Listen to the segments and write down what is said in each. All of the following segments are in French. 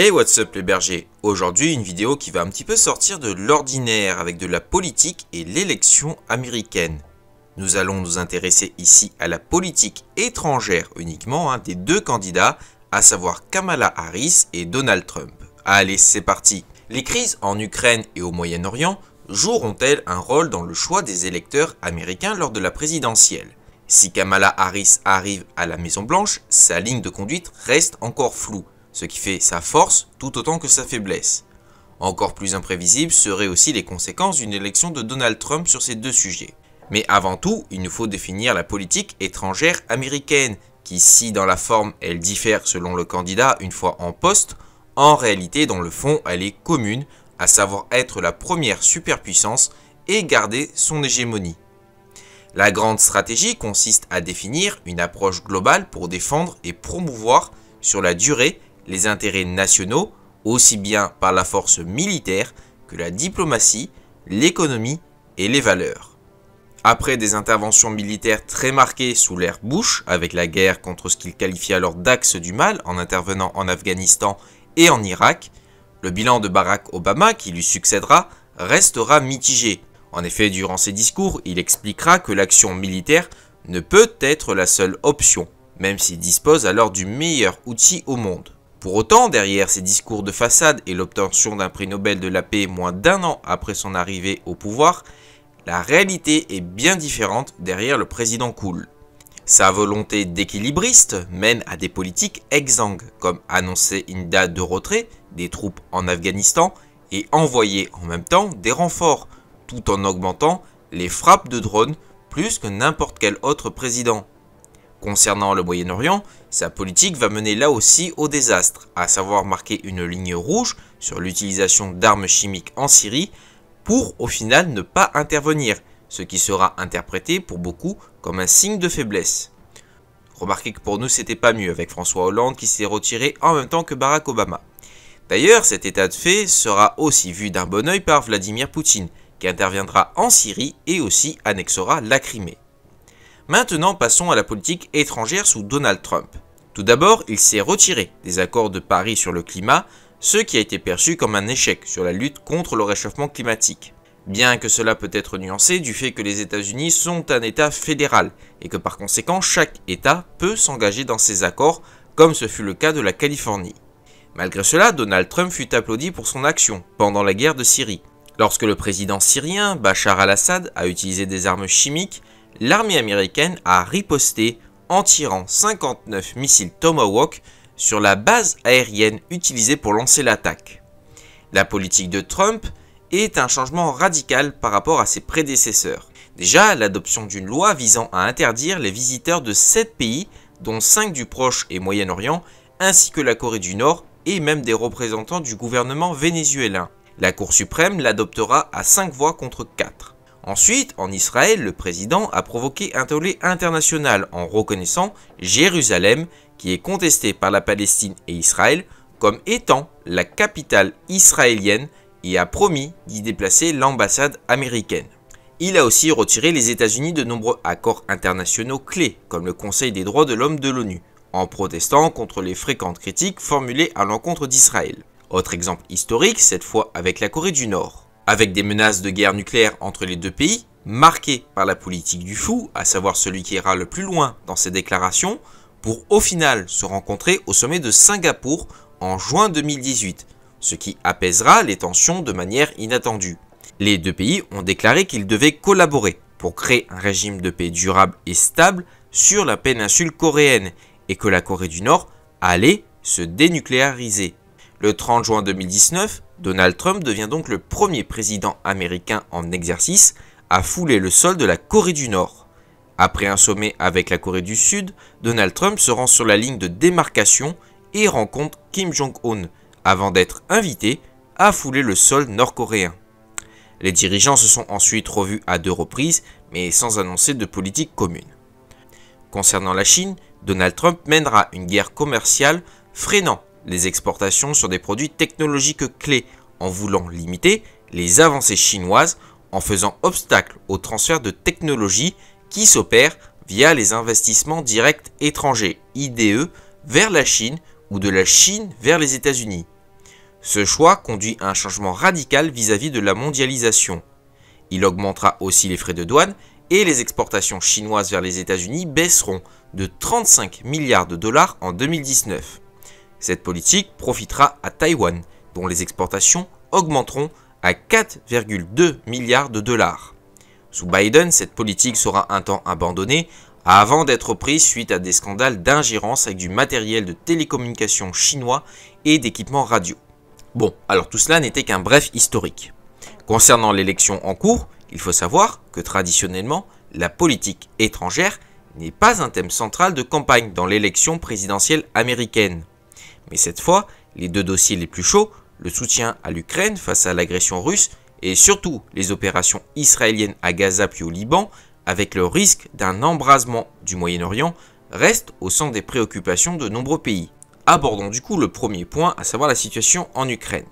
Hey, what's up les bergers? Aujourd'hui une vidéo qui va un petit peu sortir de l'ordinaire avec de la politique et l'élection américaine. Nous allons nous intéresser ici à la politique étrangère uniquement des deux candidats, à savoir Kamala Harris et Donald Trump. Allez, c'est parti! Les crises en Ukraine et au Moyen-Orient joueront-elles un rôle dans le choix des électeurs américains lors de la présidentielle? Si Kamala Harris arrive à la Maison-Blanche, sa ligne de conduite reste encore floue, ce qui fait sa force tout autant que sa faiblesse. Encore plus imprévisibles seraient aussi les conséquences d'une élection de Donald Trump sur ces deux sujets. Mais avant tout, il nous faut définir la politique étrangère américaine, qui si dans la forme elle diffère selon le candidat une fois en poste, en réalité dans le fond elle est commune, à savoir être la première superpuissance et garder son hégémonie. La grande stratégie consiste à définir une approche globale pour défendre et promouvoir sur la durée les intérêts nationaux, aussi bien par la force militaire que la diplomatie, l'économie et les valeurs. Après des interventions militaires très marquées sous l'ère Bush, avec la guerre contre ce qu'il qualifie alors d'axe du mal en intervenant en Afghanistan et en Irak, le bilan de Barack Obama qui lui succédera restera mitigé. En effet, durant ses discours, il expliquera que l'action militaire ne peut être la seule option, même s'il dispose alors du meilleur outil au monde. Pour autant, derrière ces discours de façade et l'obtention d'un prix Nobel de la paix moins d'un an après son arrivée au pouvoir, la réalité est bien différente derrière le président cool. Sa volonté d'équilibriste mène à des politiques exsangues, comme annoncer une date de retrait des troupes en Afghanistan et envoyer en même temps des renforts, tout en augmentant les frappes de drones plus que n'importe quel autre président. Concernant le Moyen-Orient, sa politique va mener là aussi au désastre, à savoir marquer une ligne rouge sur l'utilisation d'armes chimiques en Syrie pour au final ne pas intervenir, ce qui sera interprété pour beaucoup comme un signe de faiblesse. Remarquez que pour nous c'était pas mieux avec François Hollande qui s'est retiré en même temps que Barack Obama. D'ailleurs, cet état de fait sera aussi vu d'un bon œil par Vladimir Poutine, qui interviendra en Syrie et aussi annexera la Crimée. Maintenant, passons à la politique étrangère sous Donald Trump. Tout d'abord, il s'est retiré des accords de Paris sur le climat, ce qui a été perçu comme un échec sur la lutte contre le réchauffement climatique. Bien que cela peut être nuancé du fait que les États-Unis sont un État fédéral et que par conséquent chaque État peut s'engager dans ces accords, comme ce fut le cas de la Californie. Malgré cela, Donald Trump fut applaudi pour son action pendant la guerre de Syrie. Lorsque le président syrien, Bachar al-Assad, a utilisé des armes chimiques, l'armée américaine a riposté en tirant 59 missiles Tomahawk sur la base aérienne utilisée pour lancer l'attaque. La politique de Trump est un changement radical par rapport à ses prédécesseurs. Déjà, l'adoption d'une loi visant à interdire les visiteurs de 7 pays, dont 5 du Proche et Moyen-Orient, ainsi que la Corée du Nord et même des représentants du gouvernement vénézuélien. La Cour suprême l'adoptera à 5 voix contre 4. Ensuite, en Israël, le président a provoqué un tollé international en reconnaissant Jérusalem, qui est contestée par la Palestine et Israël, comme étant la capitale israélienne et a promis d'y déplacer l'ambassade américaine. Il a aussi retiré les États-Unis de nombreux accords internationaux clés, comme le Conseil des droits de l'homme de l'ONU, en protestant contre les fréquentes critiques formulées à l'encontre d'Israël. Autre exemple historique, cette fois avec la Corée du Nord. Avec des menaces de guerre nucléaire entre les deux pays, marquées par la politique du fou, à savoir celui qui ira le plus loin dans ses déclarations, pour au final se rencontrer au sommet de Singapour en juin 2018, ce qui apaisera les tensions de manière inattendue. Les deux pays ont déclaré qu'ils devaient collaborer pour créer un régime de paix durable et stable sur la péninsule coréenne et que la Corée du Nord allait se dénucléariser. Le 30 juin 2019, Donald Trump devient donc le premier président américain en exercice à fouler le sol de la Corée du Nord. Après un sommet avec la Corée du Sud, Donald Trump se rend sur la ligne de démarcation et rencontre Kim Jong-un, avant d'être invité à fouler le sol nord-coréen. Les dirigeants se sont ensuite revus à 2 reprises, mais sans annoncer de politique commune. Concernant la Chine, Donald Trump mènera une guerre commerciale freinant les exportations sur des produits technologiques clés en voulant limiter les avancées chinoises en faisant obstacle au transfert de technologies qui s'opèrent via les investissements directs étrangers, IDE, vers la Chine ou de la Chine vers les États-Unis. Ce choix conduit à un changement radical vis-à-vis de la mondialisation. Il augmentera aussi les frais de douane et les exportations chinoises vers les États-Unis baisseront de 35 milliards de dollars en 2019. Cette politique profitera à Taïwan, dont les exportations augmenteront à 4,2 milliards de dollars. Sous Biden, cette politique sera un temps abandonnée avant d'être prise suite à des scandales d'ingérence avec du matériel de télécommunications chinois et d'équipements radio. Bon, alors tout cela n'était qu'un bref historique. Concernant l'élection en cours, il faut savoir que traditionnellement, la politique étrangère n'est pas un thème central de campagne dans l'élection présidentielle américaine. Mais cette fois, les deux dossiers les plus chauds, le soutien à l'Ukraine face à l'agression russe et surtout les opérations israéliennes à Gaza puis au Liban, avec le risque d'un embrasement du Moyen-Orient, restent au centre des préoccupations de nombreux pays. Abordons du coup le premier point, à savoir la situation en Ukraine.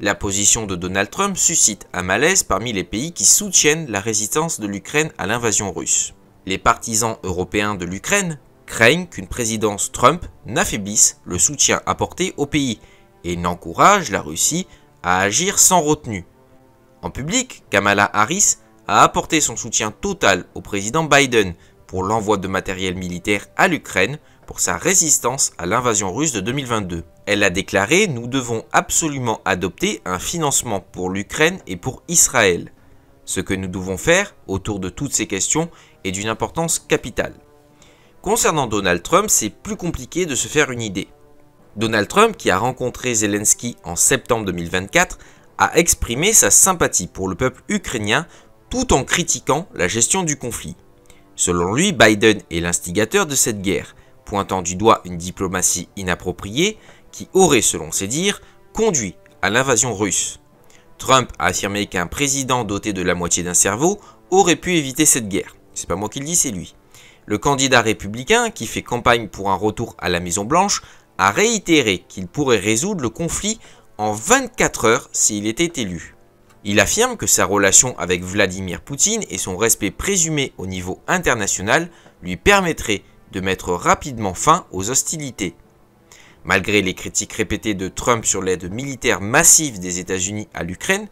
La position de Donald Trump suscite un malaise parmi les pays qui soutiennent la résistance de l'Ukraine à l'invasion russe. Les partisans européens de l'Ukraine craignent qu'une présidence Trump n'affaiblisse le soutien apporté au pays et n'encourage la Russie à agir sans retenue. En public, Kamala Harris a apporté son soutien total au président Biden pour l'envoi de matériel militaire à l'Ukraine pour sa résistance à l'invasion russe de 2022. Elle a déclaré « Nous devons absolument adopter un financement pour l'Ukraine et pour Israël. Ce que nous devons faire autour de toutes ces questions est d'une importance capitale. » Concernant Donald Trump, c'est plus compliqué de se faire une idée. Donald Trump, qui a rencontré Zelensky en septembre 2024, a exprimé sa sympathie pour le peuple ukrainien tout en critiquant la gestion du conflit. Selon lui, Biden est l'instigateur de cette guerre, pointant du doigt une diplomatie inappropriée qui aurait, selon ses dires, conduit à l'invasion russe. Trump a affirmé qu'un président doté de la moitié d'un cerveau aurait pu éviter cette guerre. C'est pas moi qui le dis, c'est lui. Le candidat républicain, qui fait campagne pour un retour à la Maison-Blanche, a réitéré qu'il pourrait résoudre le conflit en 24 heures s'il était élu. Il affirme que sa relation avec Vladimir Poutine et son respect présumé au niveau international lui permettraient de mettre rapidement fin aux hostilités. Malgré les critiques répétées de Trump sur l'aide militaire massive des États-Unis à l'Ukraine,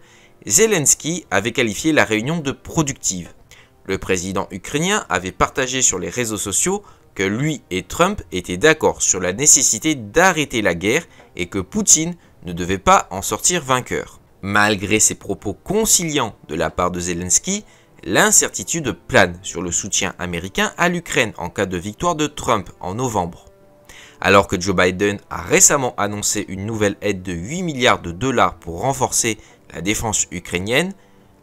Zelensky avait qualifié la réunion de productive. Le président ukrainien avait partagé sur les réseaux sociaux que lui et Trump étaient d'accord sur la nécessité d'arrêter la guerre et que Poutine ne devait pas en sortir vainqueur. Malgré ces propos conciliants de la part de Zelensky, l'incertitude plane sur le soutien américain à l'Ukraine en cas de victoire de Trump en novembre. Alors que Joe Biden a récemment annoncé une nouvelle aide de 8 milliards de dollars pour renforcer la défense ukrainienne,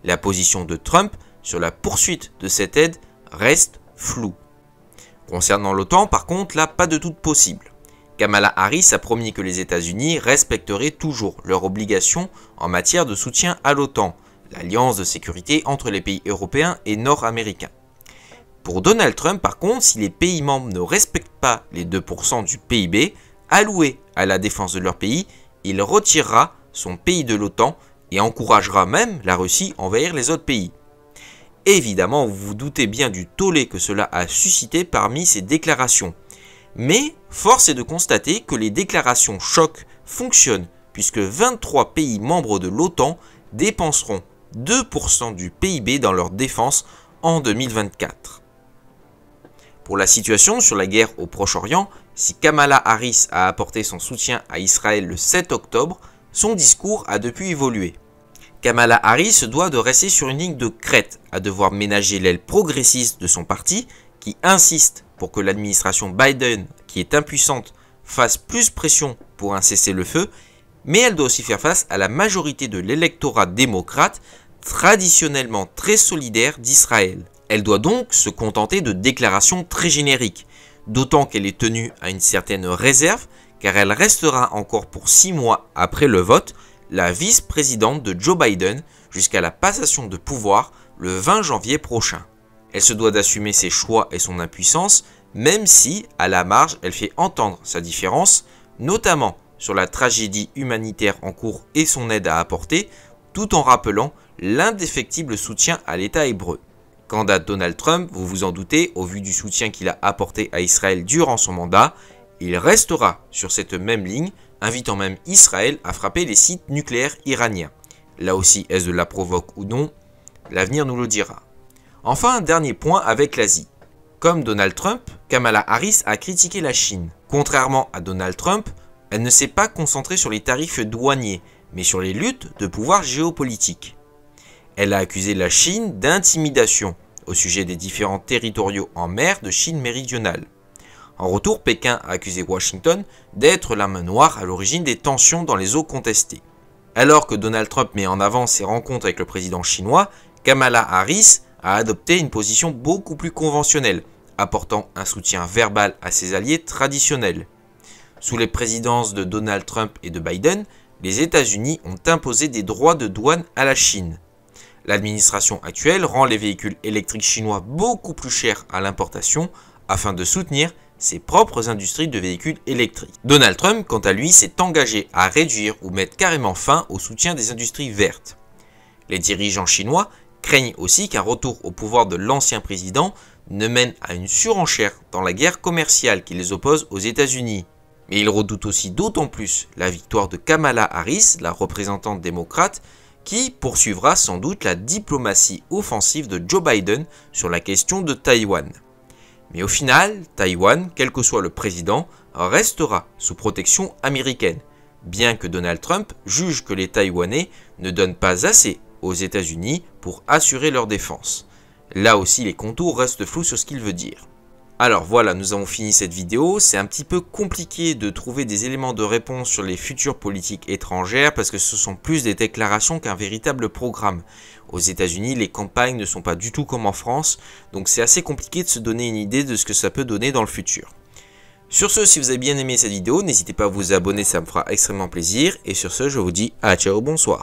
la position de Trump sur la poursuite de cette aide reste floue. Concernant l'OTAN, par contre, là, pas de doute possible. Kamala Harris a promis que les États-Unis respecteraient toujours leurs obligations en matière de soutien à l'OTAN, l'alliance de sécurité entre les pays européens et nord-américains. Pour Donald Trump, par contre, si les pays membres ne respectent pas les 2% du PIB alloués à la défense de leur pays, il retirera son pays de l'OTAN et encouragera même la Russie à envahir les autres pays. Évidemment, vous vous doutez bien du tollé que cela a suscité parmi ces déclarations. Mais force est de constater que les déclarations choc fonctionnent puisque 23 pays membres de l'OTAN dépenseront 2% du PIB dans leur défense en 2024. Pour la situation sur la guerre au Proche-Orient, si Kamala Harris a apporté son soutien à Israël le 7 octobre, son discours a depuis évolué. Kamala Harris se doit de rester sur une ligne de crête, à devoir ménager l'aile progressiste de son parti, qui insiste pour que l'administration Biden, qui est impuissante, fasse plus pression pour un cessez-le-feu, mais elle doit aussi faire face à la majorité de l'électorat démocrate, traditionnellement très solidaire d'Israël. Elle doit donc se contenter de déclarations très génériques, d'autant qu'elle est tenue à une certaine réserve, car elle restera encore pour 6 mois après le vote, la vice-présidente de Joe Biden jusqu'à la passation de pouvoir le 20 janvier prochain. Elle se doit d'assumer ses choix et son impuissance, même si, à la marge, elle fait entendre sa différence, notamment sur la tragédie humanitaire en cours et son aide à apporter, tout en rappelant l'indéfectible soutien à l'État hébreu. Quant à Donald Trump, vous vous en doutez, au vu du soutien qu'il a apporté à Israël durant son mandat, il restera sur cette même ligne, invitant même Israël à frapper les sites nucléaires iraniens. Là aussi, est-ce de la provoque ou non? L'avenir nous le dira. Enfin, un dernier point avec l'Asie. Comme Donald Trump, Kamala Harris a critiqué la Chine. Contrairement à Donald Trump, elle ne s'est pas concentrée sur les tarifs douaniers, mais sur les luttes de pouvoir géopolitique. Elle a accusé la Chine d'intimidation au sujet des différents territoriaux en mer de Chine méridionale. En retour, Pékin a accusé Washington d'être la main noire à l'origine des tensions dans les eaux contestées. Alors que Donald Trump met en avant ses rencontres avec le président chinois, Kamala Harris a adopté une position beaucoup plus conventionnelle, apportant un soutien verbal à ses alliés traditionnels. Sous les présidences de Donald Trump et de Biden, les États-Unis ont imposé des droits de douane à la Chine. L'administration actuelle rend les véhicules électriques chinois beaucoup plus chers à l'importation afin de soutenir ses propres industries de véhicules électriques. Donald Trump, quant à lui, s'est engagé à réduire ou mettre carrément fin au soutien des industries vertes. Les dirigeants chinois craignent aussi qu'un retour au pouvoir de l'ancien président ne mène à une surenchère dans la guerre commerciale qui les oppose aux États-Unis. Mais ils redoutent aussi d'autant plus la victoire de Kamala Harris, la représentante démocrate, qui poursuivra sans doute la diplomatie offensive de Joe Biden sur la question de Taïwan. Mais au final, Taïwan, quel que soit le président, restera sous protection américaine, bien que Donald Trump juge que les Taïwanais ne donnent pas assez aux États-Unis pour assurer leur défense. Là aussi, les contours restent flous sur ce qu'il veut dire. Alors voilà, nous avons fini cette vidéo. C'est un petit peu compliqué de trouver des éléments de réponse sur les futures politiques étrangères parce que ce sont plus des déclarations qu'un véritable programme. Aux États-Unis, les campagnes ne sont pas du tout comme en France, donc c'est assez compliqué de se donner une idée de ce que ça peut donner dans le futur. Sur ce, si vous avez bien aimé cette vidéo, n'hésitez pas à vous abonner, ça me fera extrêmement plaisir. Et sur ce, je vous dis à ciao, bonsoir.